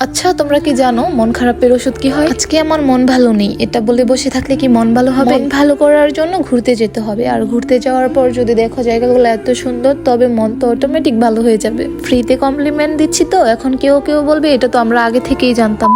আচ্ছা, তোমরা কি জানো মন খারাপের ওষুধ কি হয়? আজকে আমার মন ভালো নেই, এটা বলে বসে থাকলে কি মন ভালো হবে? মন ভালো করার জন্য ঘুরতে যেতে হবে, আর ঘুরতে যাওয়ার পর যদি দেখো জায়গাগুলো এত সুন্দর, তবে মন তো অটোমেটিক ভালো হয়ে যাবে। ফ্রিতে কমপ্লিমেন্ট দিচ্ছি তো, এখন কেউ কেউ বলবে এটা তো আমরা আগে থেকেই জানতাম।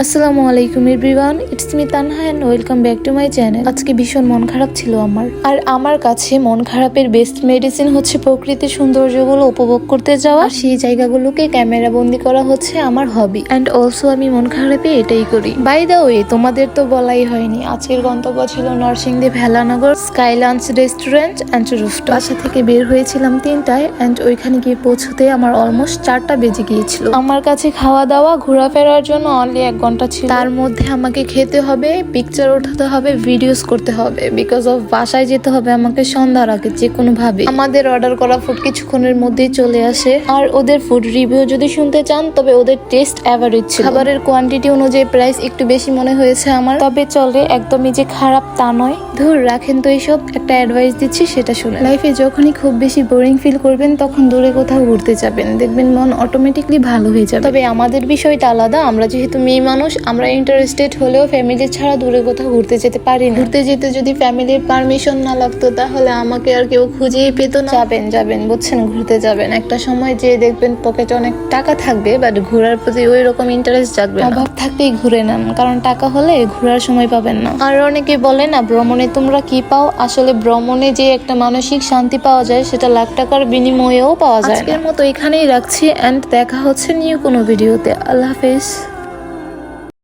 আসসালামু আলাইকুম everyone, it's me Tanha and welcome back to my channel. আজকে ভীষণ মন খারাপ ছিল আমার, আর আমার কাছে মন খারাপের বেস্ট মেডিসিন হচ্ছে প্রকৃতির সৌন্দর্যগুলো উপভোগ করতে যাওয়া। সেই জায়গাগুলোকে ক্যামেরা বন্দি করা হচ্ছে আমার হবি, এন্ড অলসো আমি মন খারাপে এটাই করি। বাই দ্য ওয়ে, তোমাদের তো বলাই হয়নি, আজকের গন্তব্য ছিল Narsingdi Velanagar sky lunch restaurant and rooftop. বাসা থেকে বের হয়েছিলাম 3টায়, এন্ড ওইখানে গিয়ে পৌঁছতে আমার অলমোস্ট 4টা বেজে গিয়েছিল। আমার কাছে খাওয়া দাওয়া ঘোরাফেরার জন্য অনলি 1 ঘন্টা ছিল। তার মধ্যে আমাকে খেতে হবে, পিকচার ওঠাতে হবে, ভিডিওস করতে হবে, বিকজ অফ বাসায় যেতে হবে আমাকে সন্ধ্যার আগে যে কোনো ভাবে। আমাদের অর্ডার করা ফুড কিছুক্ষণের মধ্যেই চলে আসে, আর ওদের ফুড রিভিউ যদি শুনতে চান তবে ওদের টেস্ট এভারেজ ছিল। খাবারের কোয়ান্টিটি অনুযায়ী প্রাইস একটু বেশি মনে হয়েছে আমার, তবে চলে, একদমই যে খারাপ তা নয়। ধুর রাখেন তো এইসব, একটা অ্যাডভাইস দিচ্ছি সেটা শুনে। লাইফে যখনই খুব বেশি বোরিং ফিল করবেন তখন দূরে কোথাও ঘুরতে যাবেন, দেখবেন মন অটোমেটিকলি ভালো হয়ে যাবে। তবে আমাদের বিষয়টা আলাদা, আমরা যেহেতু মেয়ে মানুষ, আমরা ইন্টারেস্টেড হলেও ফ্যামিলি ছাড়া দূরে কোথাও ঘুরতে যেতে পারি না। ঘুরতে যেতে যদি ফ্যামিলির পারমিশন না লাগতো তাহলে আমাকে আর কেউ খুঁজেই পেতো না। যাবেন বুঝছেন, ঘুরতে যাবেন, একটা সময় যে দেখবেন পকেটে অনেক টাকা থাকবে, বাট ঘোরার প্রতি ওই রকম ইন্টারেস্ট জাগবে না। অভাব থাকতেই ঘুরে নেন, কারণ টাকা হলে ঘোরার সময় পাবেন না। আর অনেকে বলে না ভ্রমণে তোমরা কি পাও, আসলে ভ্রমণে যে একটা মানসিক শান্তি পাওয়া যায় সেটা লাখ টাকার বিনিময়েও পাওয়া যায়। আজকের মতো এখানেই রাখছি, এন্ড দেখা হচ্ছে নিউ কোনো ভিডিওতে। আল্লাহ হাফেজ।